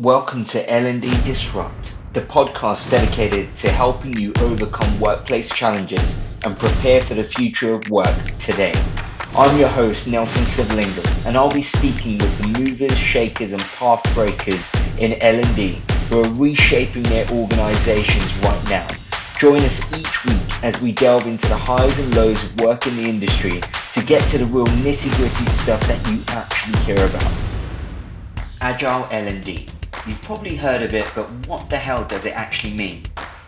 Welcome to L&D Disrupt, the podcast dedicated to helping you overcome workplace challenges and prepare for the future of work today. I'm your host, Nelson Sivalingam, and I'll be speaking with the movers, shakers, and path breakers in L&D who are reshaping their organizations right now. Join us each week as we delve into the highs and lows of work in the industry to get to the real nitty-gritty stuff that you actually care about. Agile L&D. You've probably heard of it, but what the hell does it actually mean?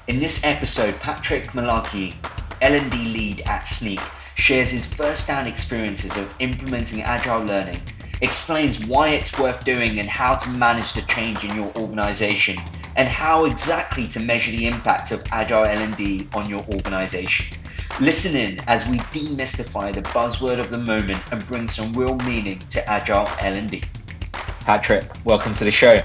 In this episode, Patrick Mullarkey, L&D lead at Snyk, shares his first-hand experiences of implementing Agile learning, explains why it's worth doing and how to manage the change in your organization, and how exactly to measure the impact of Agile L&D on your organization. Listen in as we demystify the buzzword of the moment and bring some real meaning to Agile L&D. Patrick, welcome to the show.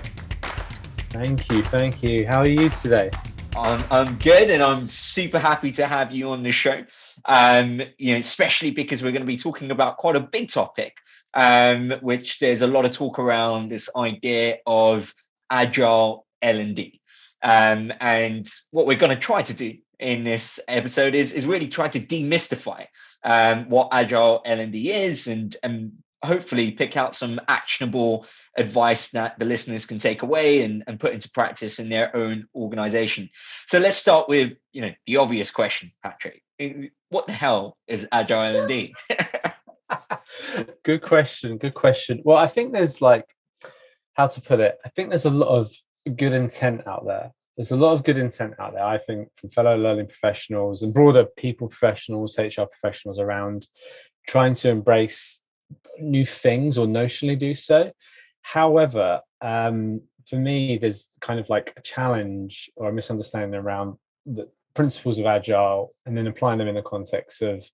Thank you. How are you today? I'm good, and I'm super happy to have you on the show. Especially because we're going to be talking about quite a big topic, which there's a lot of talk around this idea of Agile L&D. And what we're going to try to do in this episode is really try to demystify what Agile L&D is and hopefully pick out some actionable advice that the listeners can take away and put into practice in their own organization. So let's start with, the obvious question, Patrick. What the hell is Agile L&D? Good question. Well, I think there's how to put it? I think there's a lot of good intent out there. I think, from fellow learning professionals and broader people professionals, HR professionals around trying to embrace new things or notionally do so. However, for me, there's kind of like a challenge or a misunderstanding around the principles of Agile and then applying them in the context of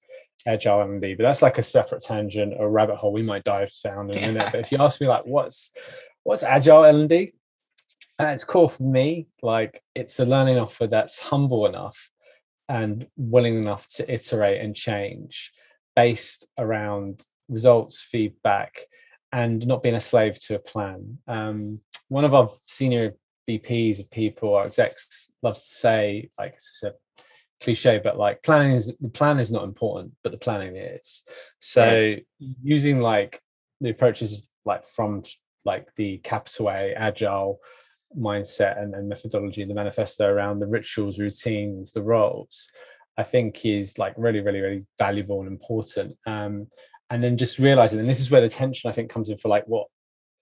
Agile L&D. But that's like a separate tangent or rabbit hole we might dive down in a minute. But if you ask me, what's Agile L&D? At its core for me, it's a learning offer that's humble enough and willing enough to iterate and change based around results, feedback, and not being a slave to a plan. One of our senior VPs of people, our execs, loves to say, it's a cliche, but the plan is not important, but the planning is. So using the approaches from the capital A Agile mindset and methodology, the manifesto around the rituals, routines, the roles, I think is really, really, really valuable and important. And then just realizing, and this is where the tension I think comes in for what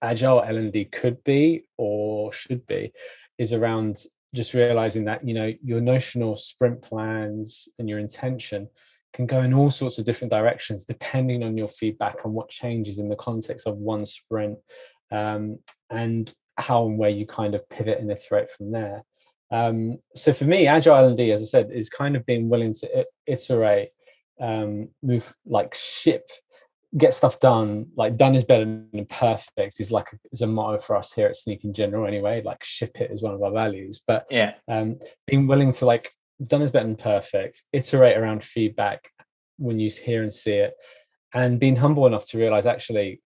Agile L&D could be or should be, is around just realizing that your notional sprint plans and your intention can go in all sorts of different directions depending on your feedback on what changes in the context of one sprint, and how and where you kind of pivot and iterate from there. So for me, Agile L&D, as I said, is kind of being willing to iterate, move, ship, get stuff done. Done is better than perfect is a motto for us here at Snyk in general anyway. Ship it is one of our values, but being willing to done is better than perfect, iterate around feedback when you hear and see it, and being humble enough to realize actually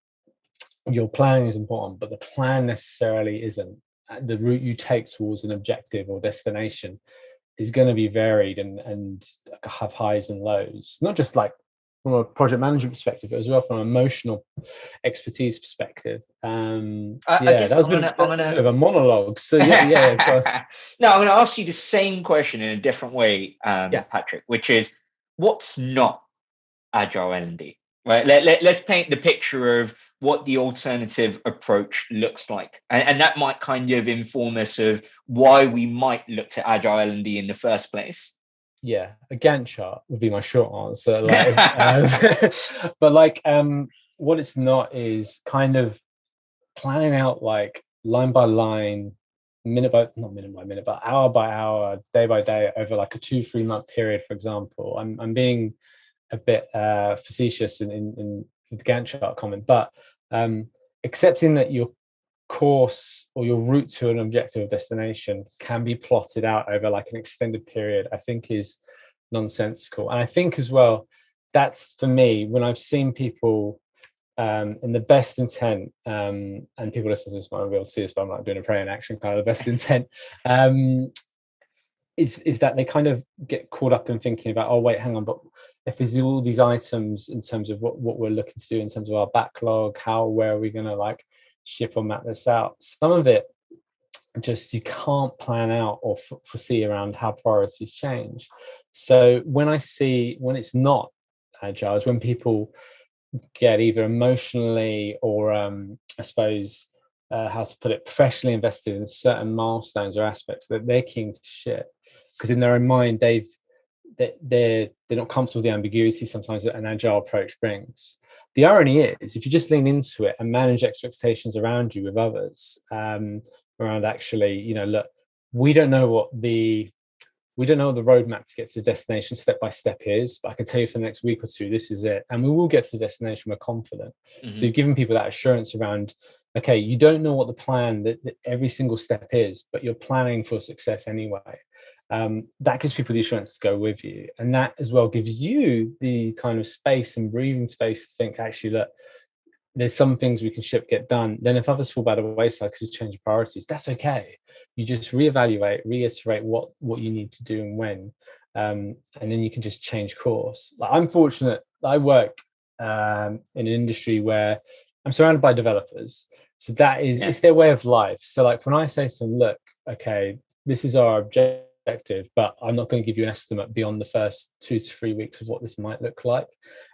your planning is important, but the plan necessarily isn't. The route you take towards an objective or destination is going to be varied and have highs and lows, not just from a project management perspective, but as well from an emotional expertise perspective. I guess that was a bit of a monologue. So yeah. No, I'm going to ask you the same question in a different way, Patrick, which is, what's not Agile L&D? Right? Let's paint the picture of what the alternative approach looks like, and that might kind of inform us of why we might look to Agile L&D in the first place. Yeah, a Gantt chart would be my short answer. But what it's not is kind of planning out line by line, not minute by minute, but hour by hour, day by day, over a 2-3 month period, for example. I'm being a bit facetious in the Gantt chart comment, but accepting that your course or your route to an objective or destination can be plotted out over an extended period, I think is nonsensical. And I think as well, that's for me, when I've seen people in the best intent, and people listening to this might be able to see this, but I'm not doing a praying action kind of the best intent, is that they kind of get caught up in thinking about, oh wait, hang on, but if there's all these items in terms of what we're looking to do in terms of our backlog, where are we going to like ship or map this out? Some of it just you can't plan out or foresee around how priorities change. So when it's not agile is when people get either emotionally or I suppose how to put it, professionally invested in certain milestones or aspects that they're keen to share, because in their own mind they're not comfortable with the ambiguity sometimes that an agile approach brings. The irony is, if you just lean into it and manage expectations around you with others, around actually, look, we don't know what the roadmap to get to the destination step by step is, but I can tell you for the next week or two, this is it. And we will get to the destination, we're confident. Mm-hmm. So you've given people that assurance around, okay, you don't know what the plan that every single step is, but you're planning for success anyway. That gives people the assurance to go with you. And that as well gives you the kind of space and breathing space to think, actually, look, there's some things we can get done. Then if others fall by the wayside because of change of priorities, that's okay. You just reevaluate, reiterate what you need to do and when, and then you can just change course. Like, I'm fortunate. I work in an industry where I'm surrounded by developers, so that is it's their way of life. So like when I say to them, look, okay, this is our objective, but I'm not going to give you an estimate beyond the first 2 to 3 weeks of what this might look like.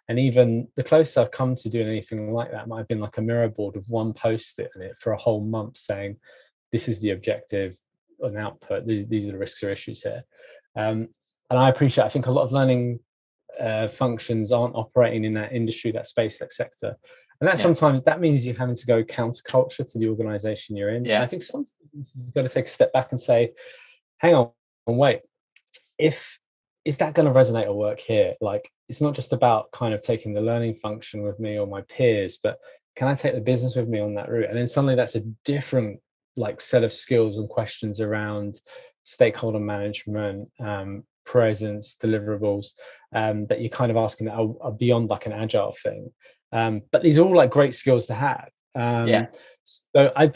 And even the closest I've come to doing anything like that might have been like a mirror board with one post-it in it for a whole month saying, this is the objective and output. These are the risks or issues here. And I think a lot of learning functions aren't operating in that industry, that space, that sector. And that sometimes that means you're having to go counterculture to the organization you're in. And I think sometimes you've got to take a step back and say, hang on, wait, is that going to resonate or work here? Like, it's not just about kind of taking the learning function with me or my peers, but can I take the business with me on that route? And then suddenly that's a different like set of skills and questions around stakeholder management, presence, deliverables, that you're kind of asking that are beyond like an agile thing. But these are all like great skills to have. So I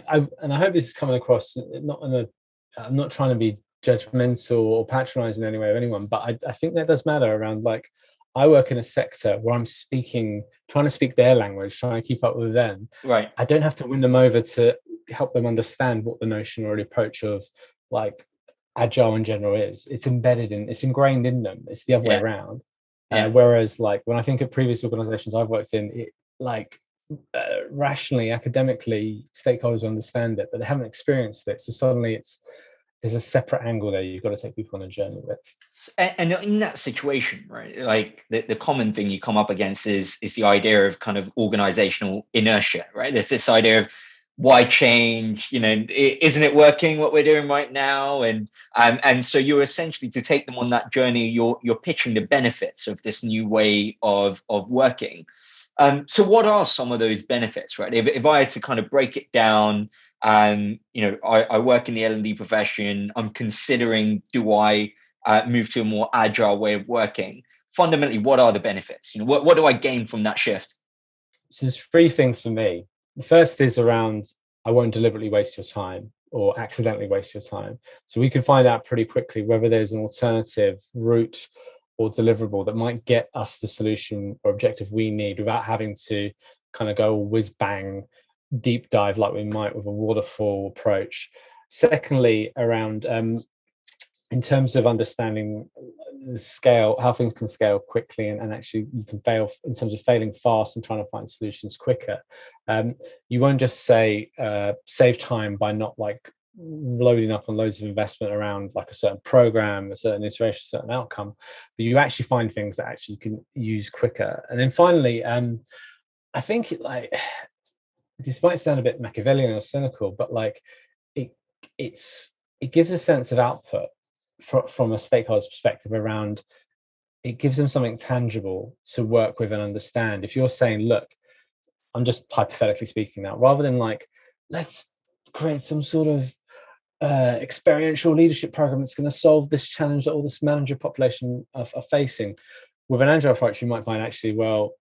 hope this is coming across I'm not trying to be judgmental or patronizing in any way of anyone, but I think that does matter around, like, I work in a sector where I'm trying to speak their language, trying to keep up with them. Right. I don't have to win them over to help them understand what the notion or the approach of like agile in general is. It's ingrained in them. It's the other way around. Whereas like when I think of previous organizations I've worked in, it like rationally, academically, stakeholders understand it, but they haven't experienced it. So suddenly there's a separate angle there you've got to take people on a journey with. And in that situation, right, like the common thing you come up against is the idea of kind of organizational inertia, right? There's this idea of why change, isn't it working what we're doing right now? And so you're essentially, to take them on that journey, you're pitching the benefits of this new way of working. So what are some of those benefits, right? If I had to kind of break it down, I work in the L&D profession. I'm considering, do I move to a more agile way of working? Fundamentally, what are the benefits? What do I gain from that shift? So there's 3 things for me. The first is around, I won't deliberately waste your time or accidentally waste your time. So we can find out pretty quickly whether there's an alternative route or deliverable that might get us the solution or objective we need without having to kind of go whiz bang deep dive like we might with a waterfall approach. Secondly, around in terms of understanding the scale, how things can scale quickly, and actually you can fail in terms of failing fast and trying to find solutions quicker. You won't just say save time by not like loading up on loads of investment around like a certain program, a certain iteration, a certain outcome, but you actually find things that actually you can use quicker. And then finally, I think like this might sound a bit Machiavellian or cynical, but like it gives a sense of output from a stakeholder's perspective around, it gives them something tangible to work with and understand. If you're saying, look, I'm just hypothetically speaking now, rather than like, let's create some sort of experiential leadership program that's going to solve this challenge that all this manager population are facing. With an agile approach, you might find actually, well,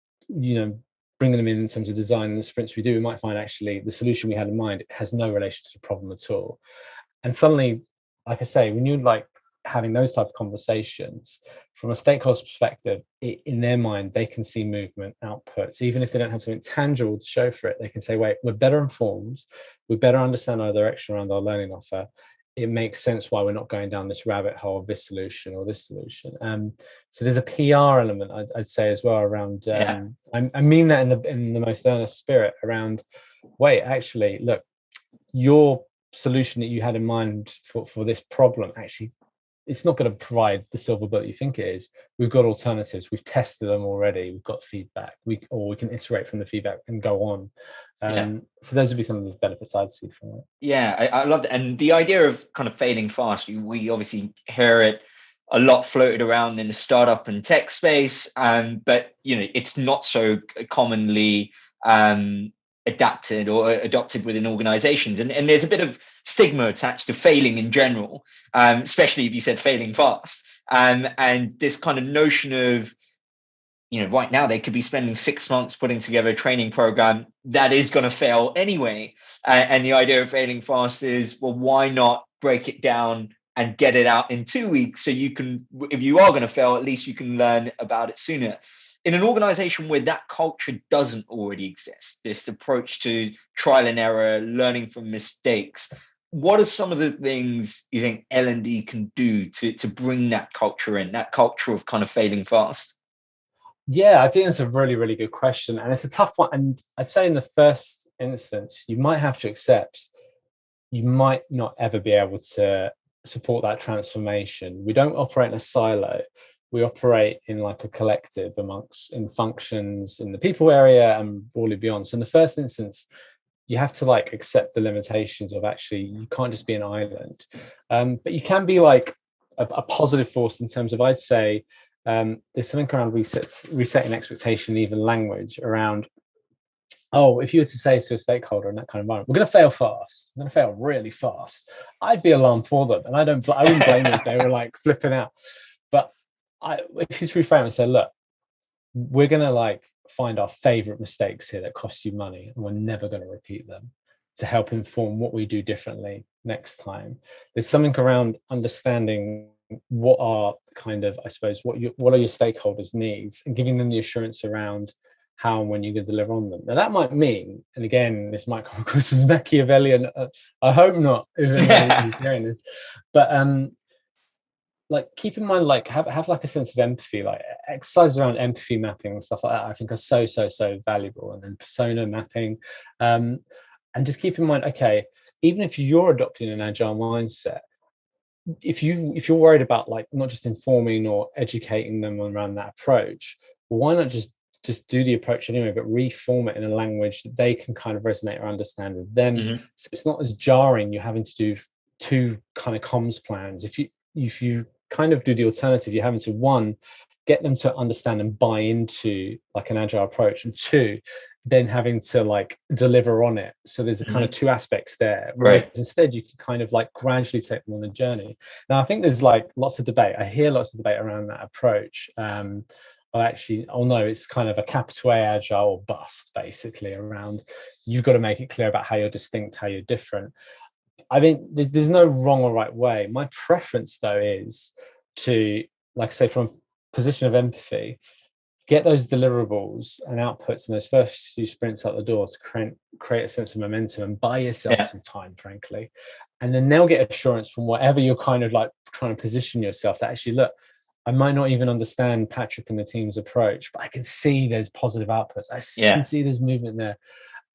bringing them in terms of design and the sprints we do, we might find actually the solution we had in mind has no relation to the problem at all. And suddenly, like I say, when you're like having those type of conversations from a stakeholder's perspective, in their mind, they can see movement outputs, even if they don't have something tangible to show for it. They can say, wait, we're better informed, we better understand our direction around our learning offer. It makes sense why we're not going down this rabbit hole of this solution or this solution. So there's a PR element, I'd say, as well around. I mean that in the most earnest spirit around. Wait, actually, look, your solution that you had in mind for this problem, actually, it's not going to provide the silver bullet you think it is. We've got alternatives. We've tested them already. We've got feedback. We can iterate from the feedback and go on. So those would be some of the benefits I'd see from it. Yeah, I love that. And the idea of kind of failing fast, we obviously hear it a lot floated around in the startup and tech space, but it's not so commonly adapted or adopted within organizations. And there's a bit of stigma attached to failing in general, especially if you said failing fast. And this kind of notion of, right now they could be spending 6 months putting together a training program that is going to fail anyway. And the idea of failing fast is, well, why not break it down and get it out in 2 weeks so you can, if you are going to fail, at least you can learn about it sooner. In an organization where that culture doesn't already exist, this approach to trial and error, learning from mistakes, what are some of the things you think L&D can do to bring that culture in, that culture of kind of failing fast? Yeah, I think that's a really, really good question. And it's a tough one. And I'd say in the first instance, you might have to accept you might not ever be able to support that transformation. We don't operate in a silo. We operate in like a collective in functions in the people area and broadly beyond. So in the first instance, you have to like accept the limitations of actually, you can't just be an island. But you can be like a positive force in terms of, I'd say, there's something around resetting expectation, even language around, if you were to say to a stakeholder in that kind of environment, we're going to fail fast, we're going to fail really fast, I'd be alarmed for them. And I wouldn't blame them if they were like flipping out. But if you reframe and say, look, we're going to like find our favorite mistakes here that cost you money, and we're never going to repeat them, to help inform what we do differently next time. There's something around understanding what are kind of, I suppose, what are your stakeholders' needs, and giving them the assurance around how and when you're going to deliver on them. Now that might mean, and again, this might come across as Machiavellian, I hope not, if anybody's hearing this, but like keep in mind, like have like a sense of empathy, like exercises around empathy mapping and stuff like that, I think are so valuable. And then persona mapping, and just keep in mind, okay, even if you're adopting an agile mindset, if you're worried about like not just informing or educating them around that approach, well, why not just do the approach anyway, but reform it in a language that they can kind of resonate or understand with them. Mm-hmm. So it's not as jarring, you're having to do two kind of comms plans. If you kind of do the alternative, you're having to, one, get them to understand and buy into like an agile approach, and two, then having to like deliver on it. So there's a kind of two aspects there. Whereas instead you can kind of like gradually take them on the journey. Now I think there's like lots of debate. I hear lots of debate around that approach. It's kind of a capital A agile or bust, basically, around you've got to make it clear about how you're distinct, how you're different. I mean, there's no wrong or right way. My preference, though, is to, like I say, from a position of empathy, get those deliverables and outputs in those first few sprints out the door to create a sense of momentum and buy yourself some time, frankly. And then they'll get assurance from whatever you're kind of like trying to position yourself that actually, look, I might not even understand Patrick and the team's approach, but I can see there's positive outputs. I can see there's movement there.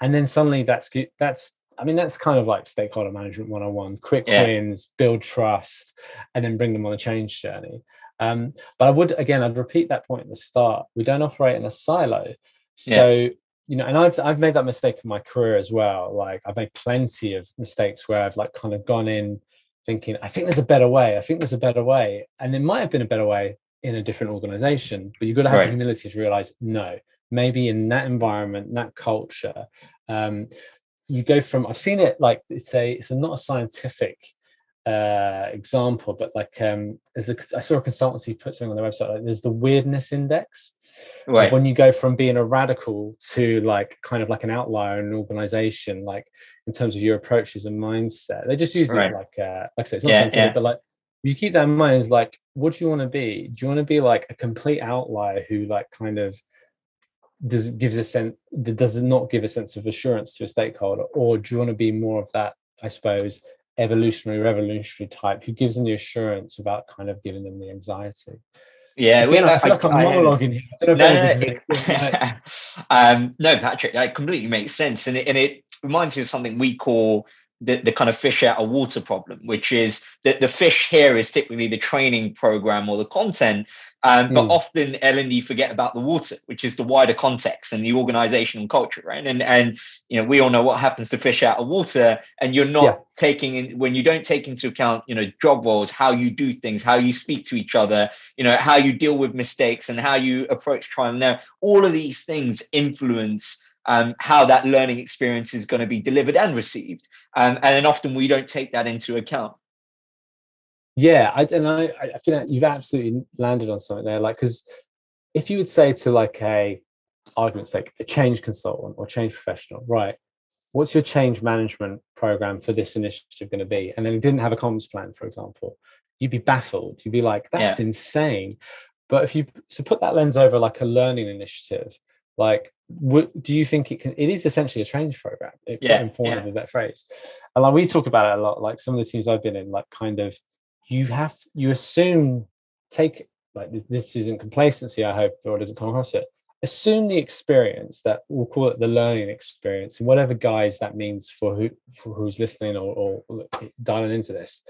And then suddenly that's kind of like stakeholder management 101, quick wins, build trust, and then bring them on a change journey. But I'd repeat that point at the start. We don't operate in a silo. So, and I've made that mistake in my career as well. Like I've made plenty of mistakes where I've like kind of gone in thinking, I think there's a better way. And there might have been a better way in a different organization, but you've got to have the humility to realize, no, maybe in that environment, that culture, you go from, I've seen it like it's not a scientific example, but like I saw a consultancy put something on their website, like there's the weirdness index of when you go from being a radical to like kind of like an outlier in an organization, like in terms of your approaches and mindset. They just use it like I said, it's not scientific, but like you keep that in mind, is like, what do you want to be? Do you want to be like a complete outlier who like kind of does not give a sense of assurance to a stakeholder, or do you want to be more of that, I suppose, revolutionary type who gives them the assurance without kind of giving them the anxiety? Yeah, again, I feel like I'm monologuing here. I don't know no, Patrick, that completely makes sense, and it reminds me of something we call the kind of fish out of water problem, which is that the fish here is typically the training program or the content, but often L&D forget about the water, which is the wider context and the organizational culture, right? And you know, we all know what happens to fish out of water, and you're not taking in, when you don't take into account, you know, job roles, how you do things, how you speak to each other, you know, how you deal with mistakes and how you approach trial and error. All of these things influence how that learning experience is going to be delivered and received. And then often we don't take that into account. Yeah, I feel like you've absolutely landed on something there. Like, because if you would say to like argument's sake, a change consultant or change professional, right, what's your change management program for this initiative going to be? And then it didn't have a comms plan, for example, you'd be baffled. You'd be like, that's insane. But if you put that lens over like a learning initiative, like, do you think it is essentially a change program? In form of that phrase. And like we talk about it a lot, like some of the teams I've been in, like kind of you assume, take, like, this isn't complacency, I hope, or it doesn't come across it. Assume the experience, that we'll call it the learning experience, in whatever guise that means for who's listening or dialing into this.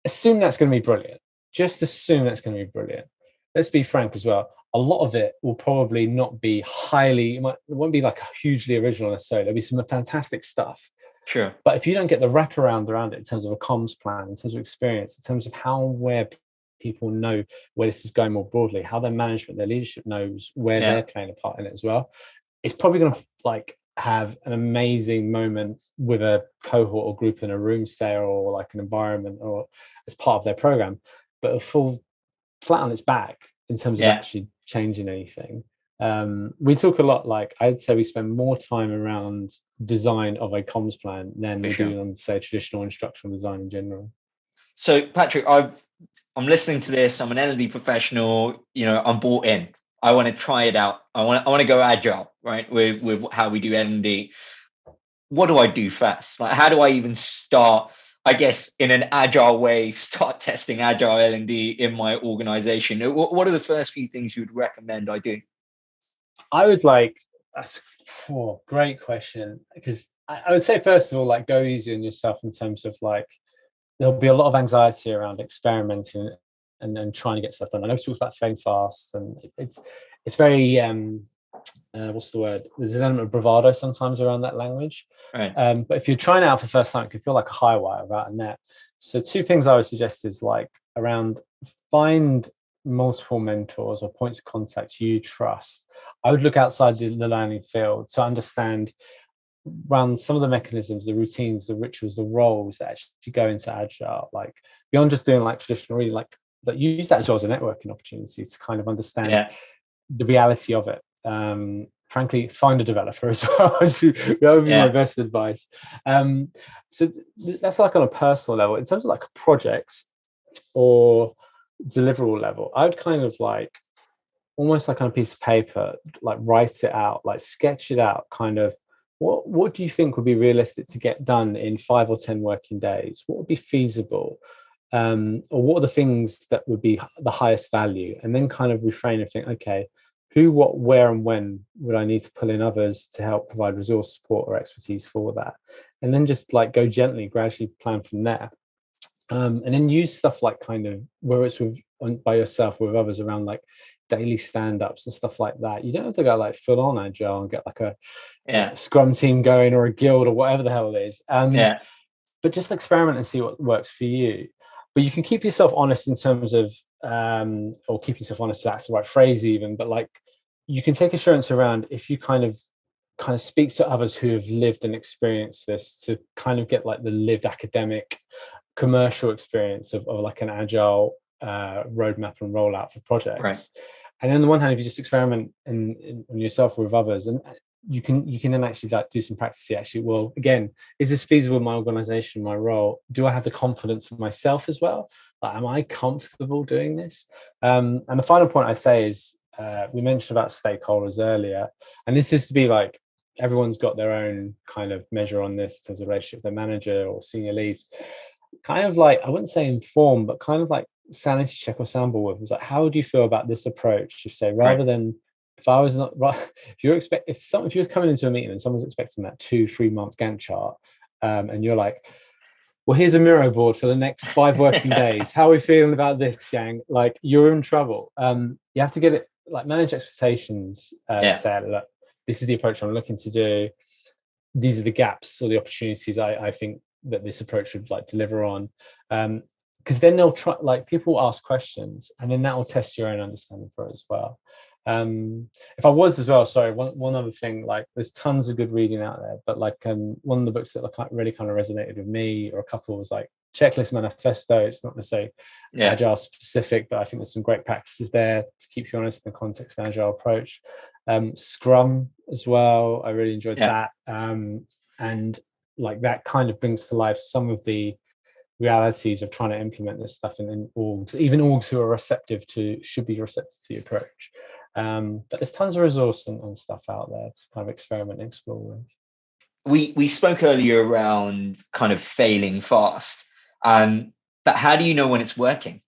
Assume that's going to be brilliant. Just assume that's going to be brilliant. Let's be frank as well. A lot of it will probably not be it won't be like hugely original necessarily. There'll be some fantastic stuff. Sure. But if you don't get the wraparound around it in terms of a comms plan, in terms of experience, in terms of where people know where this is going more broadly, how their management, their leadership knows where they're playing a part in it as well, it's probably going to like have an amazing moment with a cohort or group in a room stay or like an environment or as part of their program, but it'll fall flat on its back in terms of actually changing anything. We talk a lot, like I'd say we spend more time around design of a comms plan than we do on, say, traditional instructional design in general. So Patrick, I'm listening to this, I'm an L&D professional, you know, I'm bought in, I want to try it out, I want to go agile, right, with how we do L&D. What do I do first? Like, how do I even start, I guess, in an agile way, start testing agile L&D in my organization? What are the first few things you'd recommend I do? I would that's great question, because I would say, first of all, like, go easy on yourself in terms of like, there'll be a lot of anxiety around experimenting and trying to get stuff done. I know we talked about failing fast, and it's very what's the word? There's an element of bravado sometimes around that language. Right. But if you're trying it out for the first time, it can feel like a high wire without a net. So two things I would suggest is like around, find multiple mentors or points of contact you trust. I would look outside the learning field to understand around some of the mechanisms, the routines, the rituals, the roles that actually go into agile, like beyond just doing like traditional reading, like that, use that as well as a networking opportunity to kind of understand the reality of it. Frankly, find a developer as well. That would be my best advice. So that's like on a personal level. In terms of like projects or deliverable level, I would kind of like almost like on a piece of paper, like write it out, like sketch it out, kind of what do you think would be realistic to get done in 5 or 10 working days? What would be feasible? Or what are the things that would be the highest value? And then kind of reframe and think, okay, who, what, where, and when would I need to pull in others to help provide resource support or expertise for that? And then just like go gently, gradually plan from there. And then use stuff like kind of, whether it's by yourself or with others, around like daily stand-ups and stuff like that. You don't have to go like full on agile and get like a scrum team going or a guild or whatever the hell it is. But just experiment and see what works for you. But you can keep yourself honest in terms of, or keep yourself honest, that's the right phrase even, but like you can take assurance around, if you kind of speak to others who have lived and experienced this, to kind of get like the lived academic commercial experience of like an agile roadmap and rollout for projects. Right. And on the one hand, if you just experiment on yourself or with others, and you can then actually like do some practice. Actually, well, again, is this feasible in my organization, my role? Do I have the confidence in myself as well? Like, am I comfortable doing this? And the final point I say is, we mentioned about stakeholders earlier, and this is to be like, everyone's got their own kind of measure on this in terms of relationship with their manager or senior leads. Kind of like, I wouldn't say inform, but kind of like sanity check or soundball with. It's like, how do you feel about this approach? You say, rather than, if I was not right, if you're coming into a meeting and someone's expecting that 2-3 month Gantt chart, and you're like, well, here's a Miro board for the next 5 working days. How are we feeling about this, gang? Like, you're in trouble. You have to get it, like, manage expectations. Say, look, this is the approach I'm looking to do. These are the gaps or the opportunities I think that this approach would like deliver on. Because then they'll try, like, people ask questions, and then that will test your own understanding for it as well. If I was as well, sorry, one other thing, like, there's tons of good reading out there, but like one of the books that like really kind of resonated with me, or a couple, was like Checklist Manifesto. It's not necessarily agile specific, but I think there's some great practices there to keep you honest in the context of an agile approach. Scrum as well, I really enjoyed that. And like, that kind of brings to life some of the realities of trying to implement this stuff in orgs, even orgs who are should be receptive to the approach. But there's tons of resource and stuff out there to kind of experiment and explore with. We spoke earlier around kind of failing fast, but how do you know when it's working,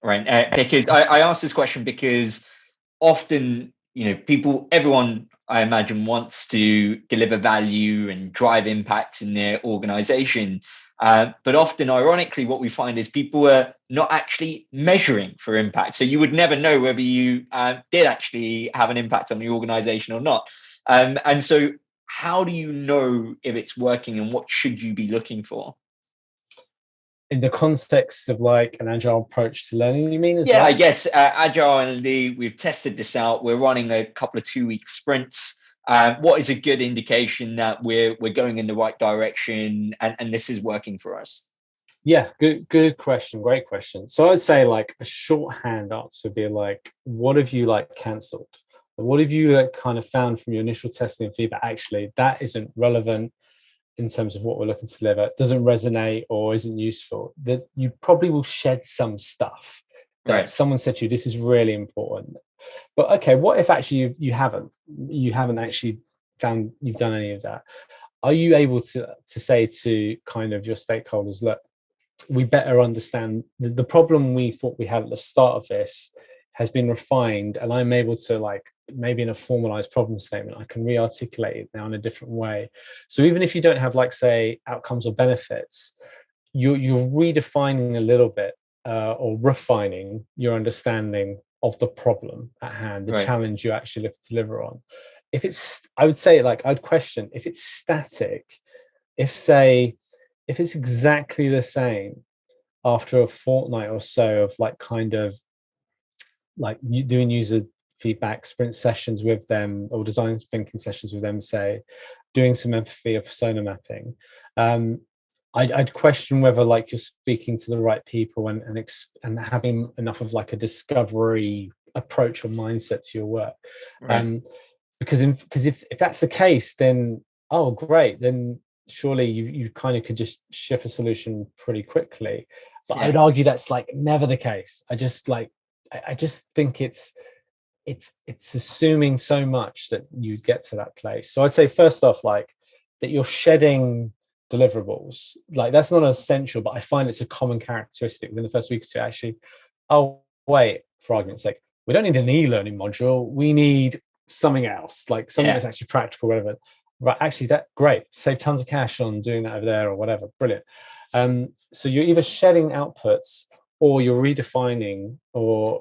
right? Because I asked this question because often, everyone, I imagine, wants to deliver value and drive impact in their organization. But often, ironically, what we find is people are not actually measuring for impact. So you would never know whether you did actually have an impact on the organization or not. And so how do you know if it's working, and what should you be looking for? In the context of like an agile approach to learning, you mean? Well? I guess Agile L&D, we've tested this out. We're running a couple of 2-week sprints. What is a good indication that we're going in the right direction and this is working for us? Yeah, good question. Great question. So I'd say like a shorthand answer would be like, what have you like cancelled? What have you like kind of found from your initial testing and feedback? Actually, that isn't relevant in terms of what we're looking to deliver, doesn't resonate or isn't useful. That you probably will shed some stuff that someone said to you, this is really important. But okay, what if actually you haven't actually found you've done any of that? Are you able to say to kind of your stakeholders, look, we better understand the problem we thought we had at the start of this has been refined, and I'm able to, like, maybe in a formalized problem statement, I can re-articulate it now in a different way. So even if you don't have, like, say, outcomes or benefits, you're redefining a little bit or refining your understanding of the problem at hand, the challenge you actually look to deliver on. If it's, I would say, like, I'd question if it's static, if it's exactly the same after a fortnight or so of like kind of like doing user feedback sprint sessions with them, or design thinking sessions with them, say, doing some empathy or persona mapping, I'd question whether like you're speaking to the right people and having enough of like a discovery approach or mindset to your work. Because if that's the case, then great, then surely you kind of could just ship a solution pretty quickly. But I would argue that's like never the case. I just think it's assuming so much that you get to that place. So I'd say first off, like, that you're shedding deliverables, like, that's not essential, but I find it's a common characteristic within the first week or two. Actually, wait, for argument's sake, we don't need an e-learning module, we need something else, like something that's actually practical, relevant. Right, actually, that great, save tons of cash on doing that over there or whatever, brilliant. So you're either shedding outputs, or you're redefining or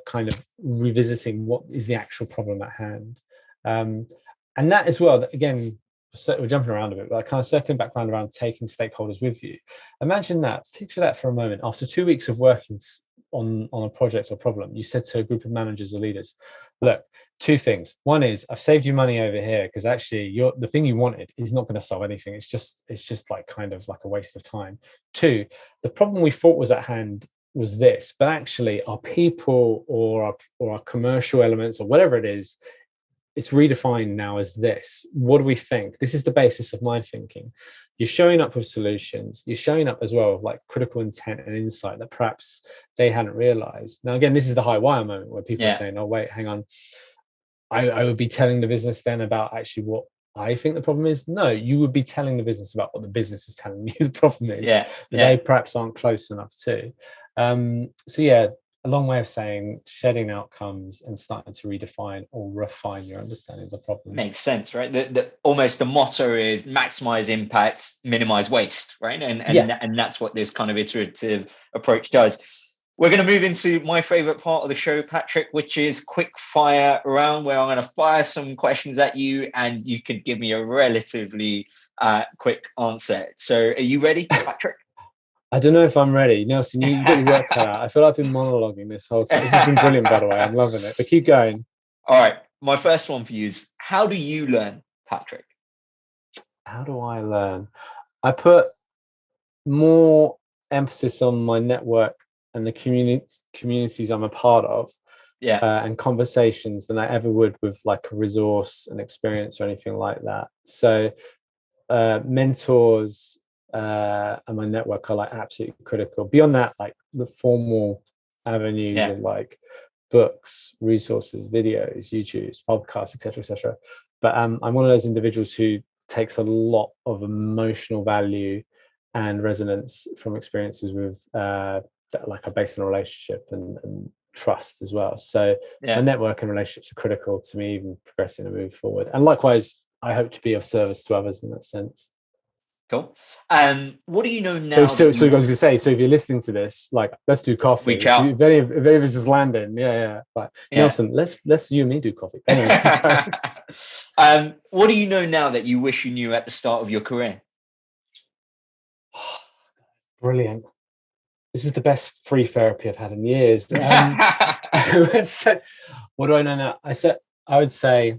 kind of revisiting what is the actual problem at hand. And that as well, again, we're jumping around a bit, but kind of circling back around taking stakeholders with you. Imagine that, picture that for a moment. After 2 weeks of working on a project or problem, you said to a group of managers or leaders, look, two things. One is, I've saved you money over here because actually the thing you wanted is not going to solve anything. It's just like kind of like a waste of time. Two, the problem we thought was at hand was this, but actually our people or our commercial elements or whatever it is, it's redefined now as this. What do we think? This is the basis of my thinking. You're showing up with solutions. You're showing up as well with like critical intent and insight that perhaps they hadn't realized. Now, again, this is the high wire moment where people are saying, oh, wait, hang on. I would be telling the business then about actually what I think the problem is. No, you would be telling the business about what the business is telling you the problem is. They perhaps aren't close enough to. So yeah, a long way of saying shedding outcomes and starting to redefine or refine your understanding of the problem. Makes sense, right? Almost the motto is maximize impact, minimize waste, right? And that's what this kind of iterative approach does. We're going to move into my favorite part of the show, Patrick, which is quick fire round, where I'm going to fire some questions at you and you could give me a relatively quick answer. So are you ready, Patrick? I don't know if I'm ready. Nelson, you got your work cut out. I feel like I've been monologuing this whole time. This has been brilliant, by the way. I'm loving it. But keep going. All right. My first one for you is, how do you learn, Patrick? How do I learn? I put more emphasis on my network and the communities I'm a part of, and conversations than I ever would with like a resource and experience or anything like that. So mentors and my network are like absolutely critical. Beyond that, like the formal avenues of like books, resources, videos, YouTubes, podcasts, etc. But I'm one of those individuals who takes a lot of emotional value and resonance from experiences with that like are based on a relationship and trust as well. So my network and relationships are critical to me even progressing and move forward. And likewise, I hope to be of service to others in that sense. Cool. What do you know now? So I was going to say, so if you're listening to this, like, let's do coffee. Reach out. If any of this is landing, Like, Nelson, let's you and me do coffee. Anyway, what do you know now that you wish you knew at the start of your career? Brilliant. This is the best free therapy I've had in years. What do I know now? I would say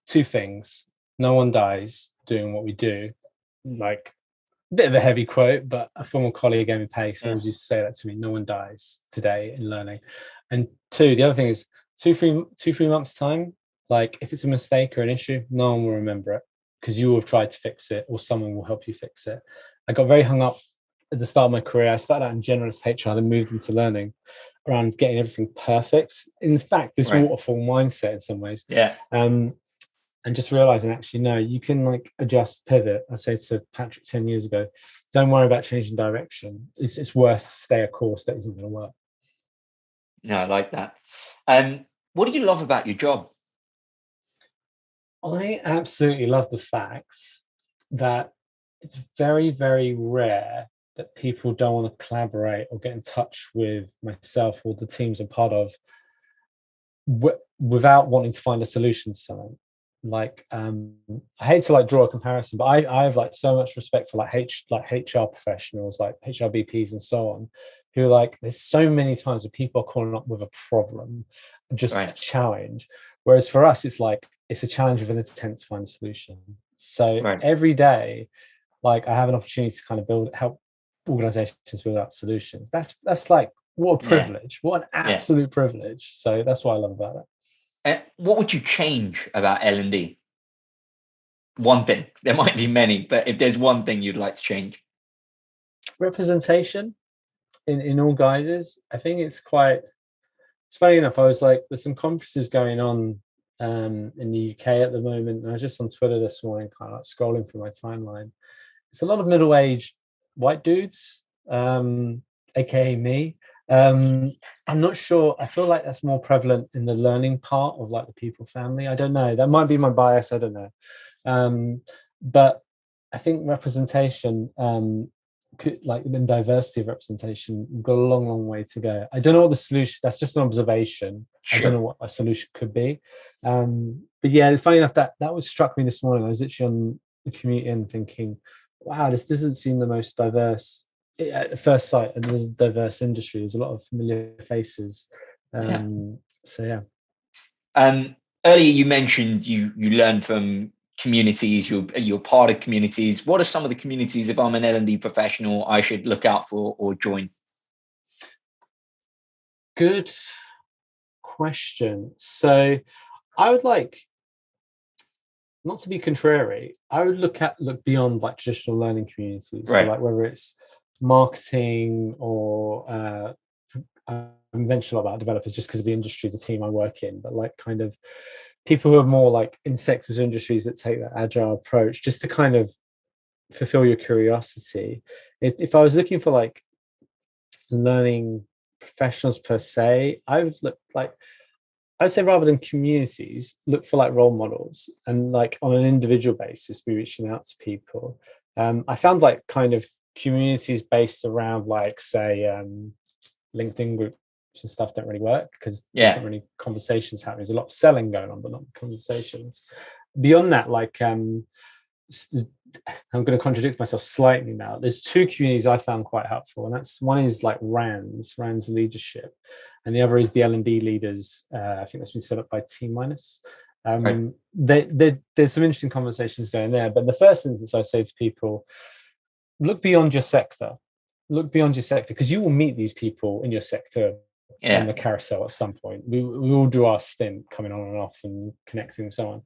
two things. No one dies doing what we do. Like a bit of a heavy quote, but a former colleague, Amy Pace, always used to say that to me. No one dies today in learning. And two, the other thing is 2-3 months time. Like if it's a mistake or an issue, no one will remember it because you will have tried to fix it or someone will help you fix it. I got very hung up at the start of my career. I started out in generalist HR, then moved into learning around getting everything perfect. In fact, this waterfall mindset in some ways. And just realizing actually, no, you can like adjust, pivot. I said to Patrick 10 years ago, don't worry about changing direction. It's worse to stay a course that isn't going to work. No, I like that. What do you love about your job? I absolutely love the fact that it's very, very rare that people don't want to collaborate or get in touch with myself or the teams I'm part of without wanting to find a solution to something. Like I hate to like draw a comparison, but I have like so much respect for like HR professionals, like HR BPs and so on, who like there's so many times where people are calling up with a problem, just a challenge. Whereas for us, it's like it's a challenge with an intent to find a solution. So every day, like I have an opportunity to kind of help organizations build out solutions. That's like what a privilege, what an absolute privilege. So that's what I love about it. What would you change about L&D? One thing. There might be many, but if there's one thing you'd like to change. Representation in all guises. I think it's funny enough, I was like, there's some conferences going on in the UK at the moment. And I was just on Twitter this morning, kind of like scrolling through my timeline. It's a lot of middle-aged white dudes, aka me. I'm not sure. I feel like that's more prevalent in the learning part of like the people family. I don't know. That might be my bias. I don't know. But I think representation, like the diversity of representation, we've got a long, long way to go. I don't know what the solution. That's just an observation. Sure. I don't know what a solution could be. But yeah, funny enough, that was struck me this morning. I was actually on the commute in thinking, wow, this doesn't seem the most diverse at first sight, a diverse industry. There's a lot of familiar faces. So yeah. Earlier you mentioned you learn from communities. You're part of communities. What are some of the communities, if I'm an L&D professional, I should look out for or join? Good question. So I would like, not to be contrary, I would look beyond like traditional learning communities. Right. So like whether it's marketing or I'm venturing about developers just because of the industry, the team I work in, but like kind of people who are more like in sectors or industries that take that agile approach, just to kind of fulfill your curiosity. If I was looking for like learning professionals per se, I would say rather than communities, look for like role models, and like on an individual basis be reaching out to people. I found like kind of communities based around like say LinkedIn groups and stuff don't really work because there's not really conversations happening. There's a lot of selling going on, but not conversations. Beyond that, like I'm going to contradict myself slightly now. There's two communities I found quite helpful, and that's one is like RAND's leadership, and the other is the L&D leaders. I think that's been set up by T-. There's some interesting conversations going there. But the first instance I say to people, look beyond your sector. Look beyond your sector, because you will meet these people in your sector on the carousel at some point. We all do our stint coming on and off and connecting and so on.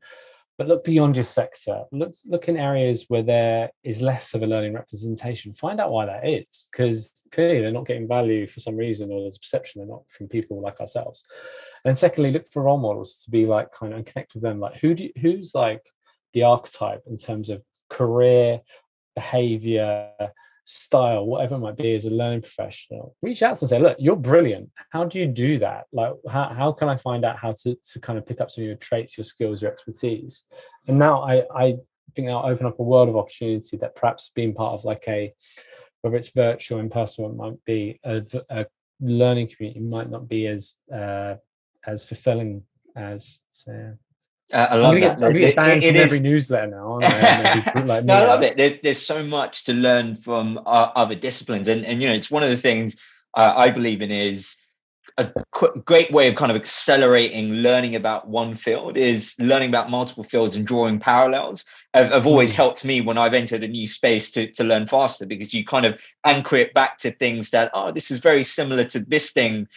But look beyond your sector. Look in areas where there is less of a learning representation. Find out why that is, because clearly they're not getting value for some reason, or there's a perception they're not from people like ourselves. And secondly, look for role models to be like kind of and connect with them. Like who's like the archetype in terms of career, behavior, style, whatever it might be, as a learning professional. Reach out to them and say, look, you're brilliant. How do you do that? Like, how can I find out how to kind of pick up some of your traits, your skills, your expertise? And now I think that'll open up a world of opportunity that perhaps being part of like whether it's virtual, in person, it might be a learning community might not be as fulfilling as, so. I love that. I'm going to get banned from every newsletter now. I love it. There's so much to learn from other disciplines, and it's one of the things I believe in is a great way of kind of accelerating learning about one field is learning about multiple fields and drawing parallels have always helped me when I've entered a new space to learn faster, because you kind of anchor it back to things that, this is very similar to this thing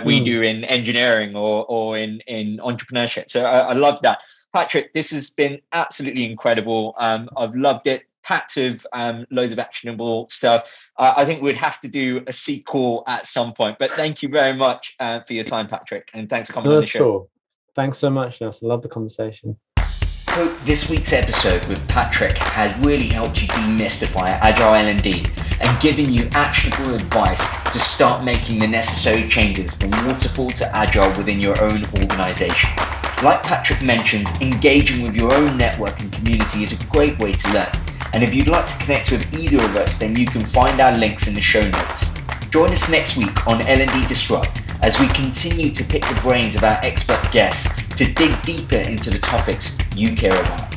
we do in engineering or in entrepreneurship. So I love that. Patrick, this has been absolutely incredible. I've loved it. Packed with loads of actionable stuff. I think we'd have to do a sequel at some point, but thank you very much for your time, Patrick, and thanks for coming on the show. Sure. Thanks so much, Nelson. Love the conversation. Hope this week's episode with Patrick has really helped you demystify Agile L&D and given you actionable advice to start making the necessary changes from waterfall to agile within your own organization. Like Patrick mentions, engaging with your own network and community is a great way to learn. And if you'd like to connect with either of us, then you can find our links in the show notes. Join us next week on L&D Disrupt as we continue to pick the brains of our expert guests to dig deeper into the topics you care about.